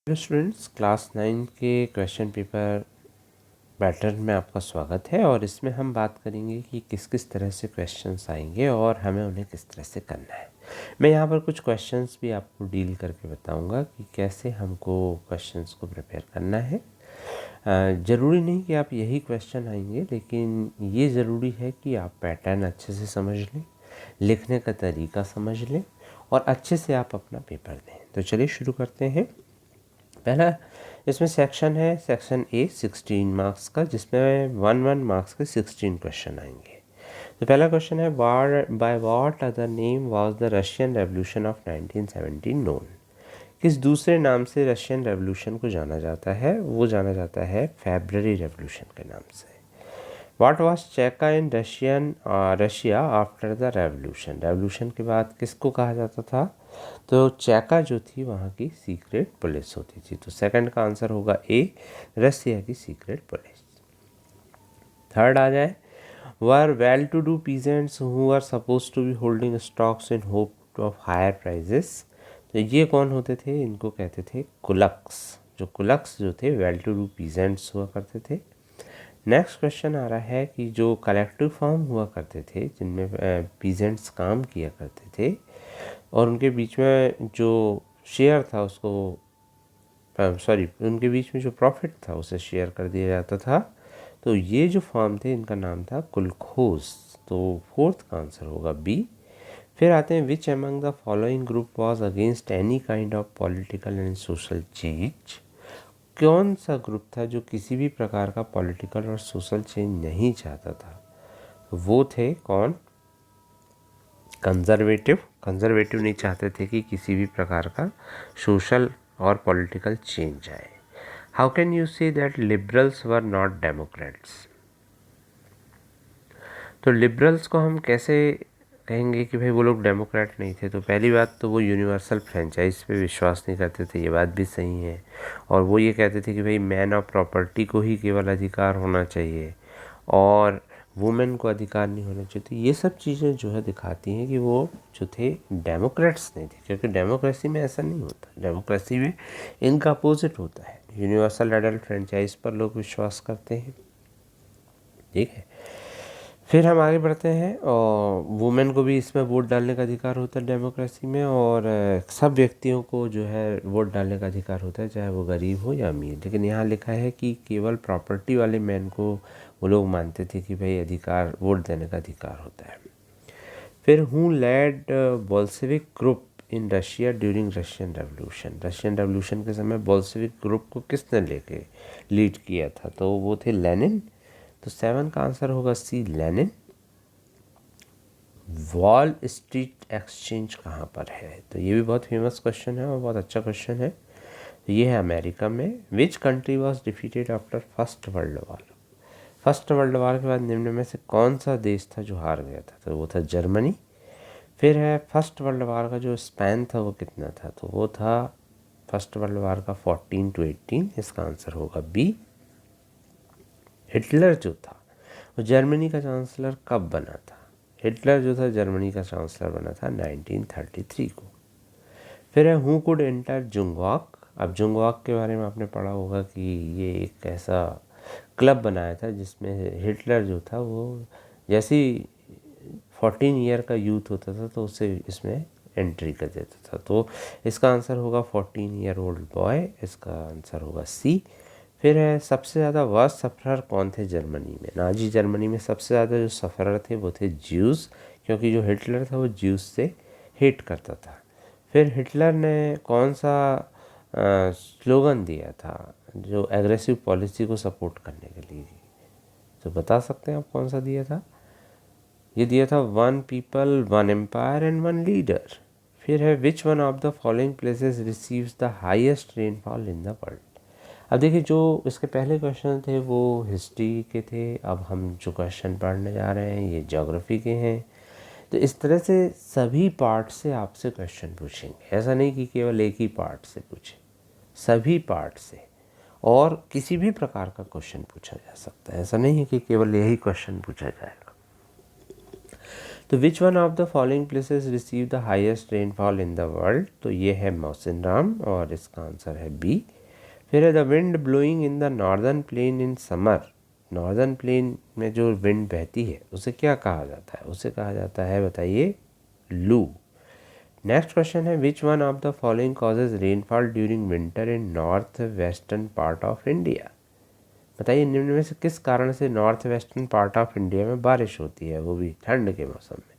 Hello students, class 9 के question paper pattern में आपका स्वागत है। और इसमें हम बात करेंगे कि किस किस तरह से क्वेश्चंस आएंगे और हमें उन्हें किस तरह से करना है। मैं यहाँ पर कुछ क्वेश्चंस भी आपको डील करके बताऊँगा कि कैसे हमको क्वेश्चंस को प्रिपेयर करना है। ज़रूरी नहीं कि आप यही क्वेश्चन आएंगे, लेकिन ये ज़रूरी है कि आप पैटर्न अच्छे से समझ लें, लिखने का तरीका समझ लें और अच्छे से आप अपना पेपर दें। तो चलिए शुरू करते हैं। पहला इसमें सेक्शन है सेक्शन ए 16 मार्क्स का, जिसमें 1 मार्क्स के 16 क्वेश्चन आएंगे। तो पहला क्वेश्चन है, by what other name was the Russian revolution of 1917 known. किस दूसरे नाम से रशियन रेवोल्यूशन को जाना जाता है? वो जाना जाता है फेब्रुअरी रेवोल्यूशन के नाम से। What was Cheka in Russia after the revolution. Revolution के बाद किसको कहा जाता था? तो चेका जो थी वहाँ की सीक्रेट पुलिस होती थी। तो सेकंड का आंसर होगा ए, रसिया की सीक्रेट पुलिस। थर्ड आ जाए, were well to do peasants who are suppose to be holding stocks in hope of higher prices. तो ये कौन होते थे? इनको कहते थे कुलक्स। जो कुलक्स जो थे वेल टू डू पीजेंट्स हुआ करते थे। नेक्स्ट क्वेश्चन आ रहा है कि जो कलेक्टिव फर्म हुआ करते थे, जिनमें पीजेंट्स काम किया करते थे और उनके बीच में जो शेयर था उसको उनके बीच में जो प्रॉफिट था उसे शेयर कर दिया जाता था। तो ये जो फर्म थे इनका नाम था कुलखोज। तो फोर्थ का आंसर होगा बी। फिर आते हैं, which among the following group was against any kind of political and social change. कौन सा ग्रुप था जो किसी भी प्रकार का पॉलिटिकल और सोशल चेंज नहीं चाहता था? वो थे कौन? कंजर्वेटिव। कंजर्वेटिव नहीं चाहते थे कि किसी भी प्रकार का सोशल और पॉलिटिकल चेंज आए। How can you say that liberals were not Democrats. तो लिबरल्स को हम कैसे कहेंगे कि भाई वो लोग डेमोक्रेट नहीं थे? तो पहली बात तो वो यूनिवर्सल फ्रेंचाइज पे विश्वास नहीं करते थे, ये बात भी सही है। और वो ये कहते थे कि भाई मैन ऑफ प्रॉपर्टी को ही केवल अधिकार होना चाहिए और वुमेन को अधिकार नहीं होना चाहिए। तो ये सब चीज़ें जो है दिखाती हैं कि वो जो थे डेमोक्रेट्स नहीं थे, क्योंकि डेमोक्रेसी में ऐसा नहीं होता। डेमोक्रेसी में इनका अपोजिट होता है। यूनिवर्सल एडल्ट फ्रेंचाइज पर लोग विश्वास करते हैं। ठीक है, फिर हम आगे बढ़ते हैं। और वुमेन को भी इसमें वोट डालने का अधिकार होता है डेमोक्रेसी में, और सब व्यक्तियों को जो है वोट डालने का अधिकार होता है, चाहे वो गरीब हो या अमीर। लेकिन यहाँ लिखा है कि केवल प्रॉपर्टी वाले मैन को वो लोग मानते थे कि भाई अधिकार, वोट देने का अधिकार होता है। फिर who led Bolshevik group in Russia during Russian revolution. Russian revolution के समय बोल्शेविक ग्रुप को किसने लेके लीड किया था? तो वो थे लेनिन। तो 7 का आंसर होगा सी, लेनिन। वॉल स्ट्रीट एक्सचेंज कहाँ पर है? तो ये भी बहुत फेमस क्वेश्चन है और बहुत अच्छा क्वेश्चन है। तो ये है अमेरिका में। Which country was defeated after first world war. First world war के बाद निम्न में से कौन सा देश था जो हार गया था? तो वो था जर्मनी। फिर है, फर्स्ट वर्ल्ड वॉर का जो स्पैन था वो कितना था? तो वो था फर्स्ट वर्ल्ड वॉर का 14 to 18। इसका आंसर होगा बी। हिटलर जो था वो जर्मनी का चांसलर कब बना था? हिटलर जो था जर्मनी का चांसलर बना था 1933 को। फिर है, हु कुड एंटर जुंगवाक। अब जुंगवाक के बारे में आपने पढ़ा होगा कि ये एक ऐसा क्लब बनाया था जिसमें हिटलर जो था वो जैसे ही 14 ईयर का यूथ होता था तो उसे इसमें एंट्री कर देता था। तो इसका आंसर होगा 14 ईयर ओल्ड बॉय। इसका आंसर होगा सी। फिर है, सबसे ज़्यादा वर्स्ट सफ़रर कौन थे जर्मनी में? नाजी जर्मनी में सबसे ज़्यादा जो सफ़रर थे वो थे ज्यूज़, क्योंकि जो हिटलर था वो ज्यूज़ से हेट करता था। फिर हिटलर ने कौन सा स्लोगन दिया था जो एग्रेसिव पॉलिसी को सपोर्ट करने के लिए? तो बता सकते हैं आप कौन सा दिया था? ये दिया था, one people one empire and one leader. फिर है, which one of the following places receives the highest rainfall in the world. अब देखिए, जो इसके पहले क्वेश्चन थे वो हिस्ट्री के थे। अब हम जो क्वेश्चन पढ़ने जा रहे हैं ये ज्योग्राफी के हैं। तो इस तरह से सभी पार्ट से आपसे क्वेश्चन पूछेंगे। ऐसा नहीं कि केवल एक ही पार्ट से पूछे, सभी पार्ट से। और किसी भी प्रकार का क्वेश्चन पूछा जा सकता है। ऐसा नहीं है कि केवल यही क्वेश्चन पूछा जाएगा। तो विच one of the following places receive the highest rainfall in the world, तो ये है मौसिनराम और इसका आंसर है बी। फिर है the wind blowing in the northern plain in summer, northern plain में जो विंड बहती है उसे क्या कहा जाता है, उसे कहा जाता है बताइए लू। नेक्स्ट क्वेश्चन है which one of the following causes rainfall during winter in north western part of India, बताइए निम्न में से किस कारण से north western part of India में बारिश होती है, वो भी ठंड के मौसम में,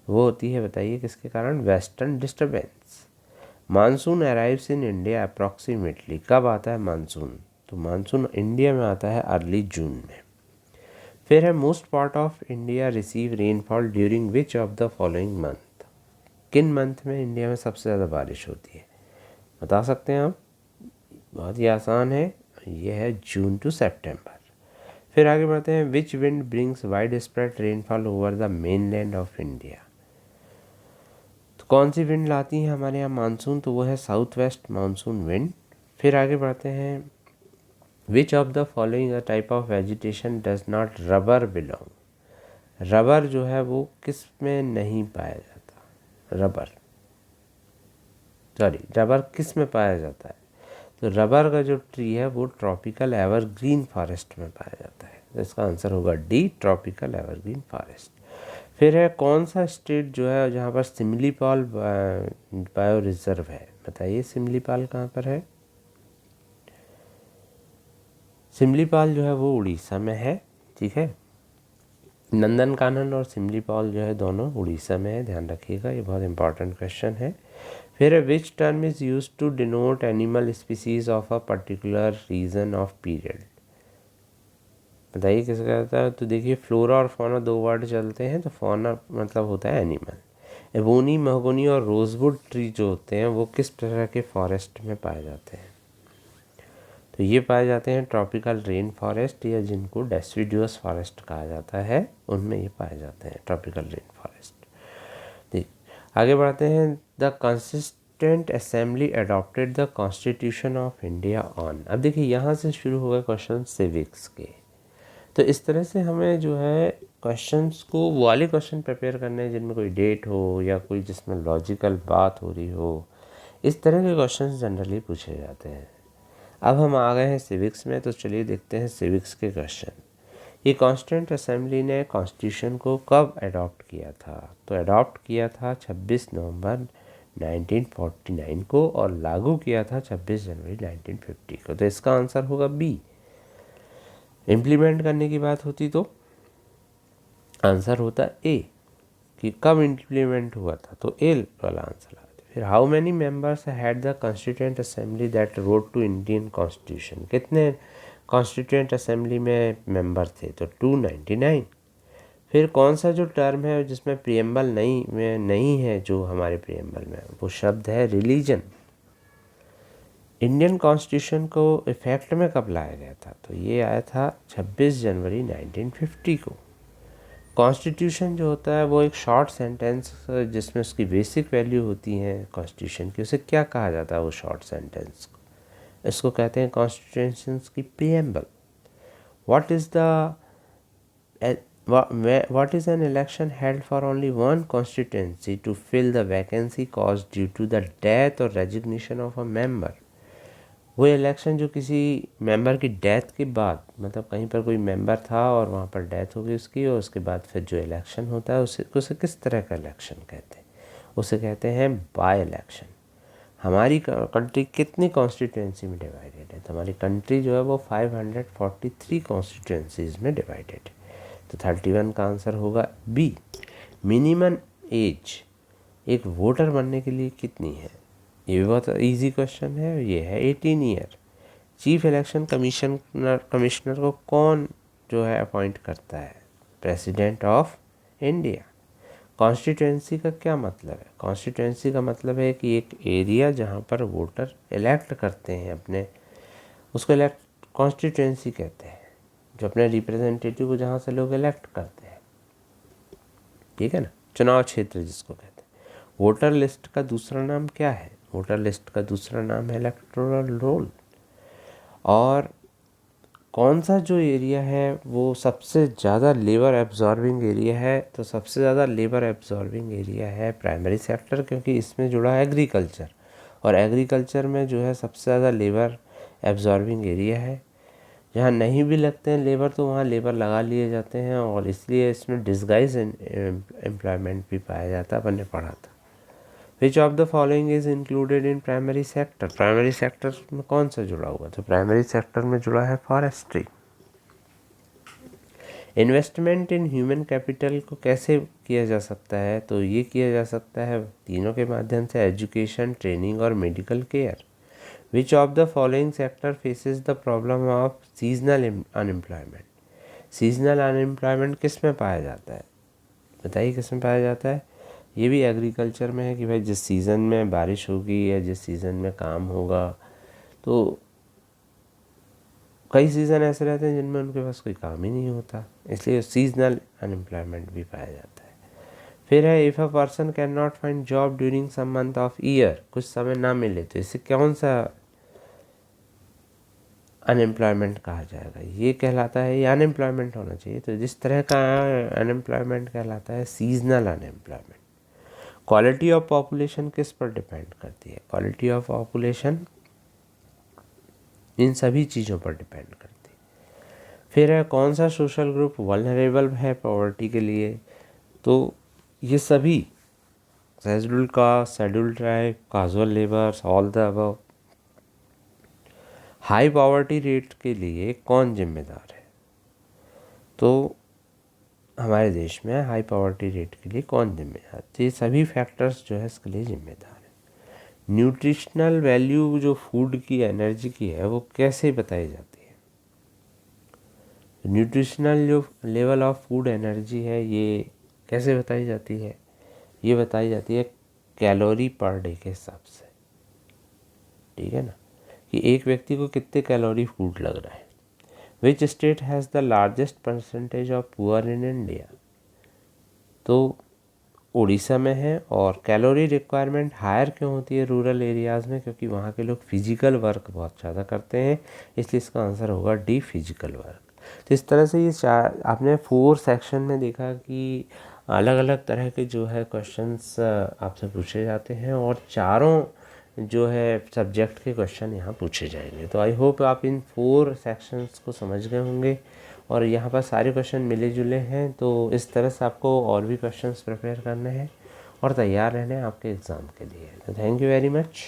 वो होती है बताइए किसके कारण, western disturbance. Monsoon arrives in India approximately, कब आता है मानसून, तो मानसून इंडिया में आता है अर्ली जून में। फिर है most part of India receive rainfall during which of the following month, किन मंथ में इंडिया में सबसे ज़्यादा बारिश होती है, बता सकते हैं आप, बहुत ही आसान है, ये है जून टू सितंबर। फिर आगे बढ़ते हैं which wind brings widespread rainfall over the mainland of India, तो कौन सी विंड लाती है हमारे यहाँ मानसून, तो वो है साउथ वेस्ट मानसून विंड। फिर आगे बढ़ते हैं which of the following type of vegetation does not rubber belong, rubber जो है वो किस में नहीं पाया जाता, रबर किस में पाया जाता है, तो रबर का जो ट्री है वो ट्रॉपिकल एवरग्रीन फॉरेस्ट में पाया जाता है, तो इसका आंसर होगा डी, ट्रॉपिकल एवरग्रीन फॉरेस्ट। फिर है कौन सा स्टेट जो है जहाँ पर सिमलीपाल बायो रिजर्व है, बताइए सिमलीपाल कहाँ पर है, सिमलीपाल जो है वो उड़ीसा में है, ठीक है, नंदनकानन और सिमलीपाल जो है दोनों उड़ीसा में है, ध्यान रखिएगा, ये बहुत इंपॉर्टेंट क्वेश्चन है। फिर which term is use to denote animal species of a particular region of period, बताइए किसका कहता है, तो देखिए फ्लोरा और फौना दो वर्ड चलते हैं, तो फौना मतलब होता है एनिमल, एबोनी महोगनी और रोजवुड ट्री जो होते हैं वो किस तरह के फॉरेस्ट में पाए जाते हैं, तो ये पाए जाते हैं ट्रॉपिकल रेन फॉरेस्ट या जिनको डेसिडुअस फॉरेस्ट कहा जाता है, उनमें ये पाए जाते हैं ट्रॉपिकल रेन फॉरेस्ट। ठीक, आगे बढ़ते हैं the constituent assembly adopted the constitution of India on, अब देखिए यहाँ से शुरू होगा क्वेश्चन सिविक्स के, तो इस तरह से हमें जो है क्वेश्चंस को वो वाले क्वेश्चन प्रिपेयर करने हैं जिनमें कोई डेट हो या कोई जिसमें लॉजिकल बात हो रही हो, इस तरह के क्वेश्चंस जनरली पूछे जाते हैं। अब हम आ गए हैं सिविक्स में, तो चलिए देखते हैं सिविक्स के क्वेश्चन। ये कॉन्स्टिट्यूएंट असेंबली ने कॉन्स्टिट्यूशन को कब अडॉप्ट किया था, तो अडॉप्ट किया था 26 नवंबर 1949 को और लागू किया था 26 जनवरी 1950 को, तो इसका आंसर होगा बी। इम्प्लीमेंट करने की बात होती तो आंसर होता ए, कि कब इम्प्लीमेंट हुआ था, तो ए वाला आंसर आता है। फिर how many members had the constituent assembly that wrote to Indian constitution, कितने कॉन्स्टिट्यूएंट असेंबली में मेंबर थे, तो 299। फिर कौन सा जो टर्म है जिसमें प्रियम्बल नहीं है जो हमारे प्रियम्बल में, वो शब्द है रिलीजन। इंडियन कॉन्स्टिट्यूशन को इफेक्ट में कब लाया गया था, तो ये आया था 26 जनवरी 1950 को। कॉन्स्टिट्यूशन जो होता है वो एक शॉर्ट सेंटेंस जिसमें उसकी बेसिक वैल्यू होती है कॉन्स्टिट्यूशन की, उसे क्या कहा जाता है वो शॉर्ट सेंटेंस को, इसको कहते हैं कॉन्स्टिट्यूशन की preamble. What is an election held for only one constituency to fill the vacancy cause due to the death और रेजिग्नेशन ऑफ अ मेंबर, वो इलेक्शन जो किसी मेंबर की डेथ के बाद, मतलब कहीं पर कोई मेंबर था और वहाँ पर डेथ हो गई उसकी, और उसके बाद फिर जो इलेक्शन होता है उसे किस तरह का इलेक्शन कहते हैं, उसे कहते हैं बाय इलेक्शन। हमारी कंट्री कितनी कॉन्स्टिट्यूंसी में डिवाइडेड है, तो हमारी कंट्री जो है वो 543 कॉन्स्टिट्यूंसीज में डिवाइडेड है, तो 31 का आंसर होगा बी। मिनिमम एज एक वोटर बनने के लिए कितनी है, ये भी बहुत इजी क्वेश्चन है, ये है 18 ईयर। चीफ इलेक्शन कमिश्नर को कौन जो है अपॉइंट करता है, प्रेसिडेंट ऑफ इंडिया। कॉन्स्टिट्यूंसी का क्या मतलब है, कॉन्स्टिट्यूंसी का मतलब है कि एक एरिया जहाँ पर वोटर इलेक्ट करते हैं अपने, उसको इलेक्ट कॉन्स्टिट्यूंसी कहते हैं, जो अपने रिप्रेजेंटेटिव को जहाँ से लोग इलेक्ट करते हैं, ठीक है ना, चुनाव क्षेत्र जिसको कहते हैं। वोटर लिस्ट का दूसरा नाम क्या है, वोटर लिस्ट का दूसरा नाम है इलेक्टोरल रोल। और कौन सा जो एरिया है वो सबसे ज़्यादा लेबर एब्जॉर्बिंग एरिया है, तो सबसे ज़्यादा लेबर एब्जॉर्बिंग एरिया है प्राइमरी सेक्टर, क्योंकि इसमें जुड़ा है एग्रीकल्चर, और एग्रीकल्चर में जो है सबसे ज़्यादा लेबर एब्जॉर्बिंग एरिया है। जहाँ नहीं भी लगते हैं लेबर तो वहाँ लेबर लगा लिए जाते हैं, और इसलिए इसमें डिस्गाइज एम्प्लॉयमेंट भी पाया जाता है, अपन ने पढ़ा था। Which of the following is included in primary sector, primary sector में कौन सा जुड़ा हुआ, तो प्राइमरी सेक्टर में जुड़ा है forestry. Investment in human capital को कैसे किया जा सकता है, तो ये किया जा सकता है तीनों के माध्यम से, एजुकेशन, ट्रेनिंग और medical care. Which of the following sector faces the problem of seasonal unemployment, seasonal unemployment किस में पाया जाता है, बताइए किस में पाया जाता है। ये भी एग्रीकल्चर में है कि भाई जिस सीज़न में बारिश होगी या जिस सीज़न में काम होगा, तो कई सीज़न ऐसे रहते हैं जिनमें उनके पास कोई काम ही नहीं होता, इसलिए सीजनल अनएम्प्लॉयमेंट भी पाया जाता है। फिर है if a person can not find job during some month of year, कुछ समय ना मिले तो इसे कौन सा अनएम्प्लॉयमेंट कहा जाएगा, ये कहलाता है, ये अनएम्प्लॉयमेंट होना चाहिए, तो जिस तरह का अनएम्प्लॉयमेंट कहलाता है seasonal unemployment. Quality of population किस पर डिपेंड करती है, क्वालिटी ऑफ पॉपुलेशन इन सभी चीज़ों पर डिपेंड करती है। फिर है कौन सा सोशल ग्रुप वल्नरेबल है पॉवर्टी के लिए, तो ये सभी scheduled caste, scheduled tribe, casual labours, all the above. High poverty rate के लिए कौन जिम्मेदार है, तो हमारे देश में हाई पॉवर्टी रेट के लिए कौन जिम्मेदार, तो ये सभी फैक्टर्स जो है इसके लिए जिम्मेदार है। न्यूट्रिशनल वैल्यू जो फूड की, एनर्जी की है, वो कैसे बताई जाती है, न्यूट्रिशनल जो लेवल ऑफ फूड एनर्जी है ये कैसे बताई जाती है, ये बताई जाती है कैलोरी पर डे के हिसाब से, ठीक है ना, कि एक व्यक्ति को कितने कैलोरी फूड लग रहा है। Which state has the largest percentage of poor in India, तो उड़ीसा में है। और कैलोरी रिक्वायरमेंट हायर क्यों होती है रूरल एरियाज़ में, क्योंकि वहाँ के लोग फिजिकल वर्क बहुत ज़्यादा करते हैं, इसलिए इसका आंसर होगा डी, फिजिकल वर्क। तो इस तरह से ये चार आपने 4 सेक्शन में देखा कि अलग अलग तरह के जो है क्वेश्चंस आपसे पूछे जाते हैं, और चारों जो है सब्जेक्ट के क्वेश्चन यहाँ पूछे जाएंगे। तो आई होप आप इन 4 सेक्शंस को समझ गए होंगे, और यहाँ पर सारे क्वेश्चन मिले जुले हैं, तो इस तरह से आपको और भी क्वेश्चंस प्रिपेयर करने हैं और तैयार रहने हैं आपके एग्ज़ाम के लिए। तो थैंक यू वेरी मच।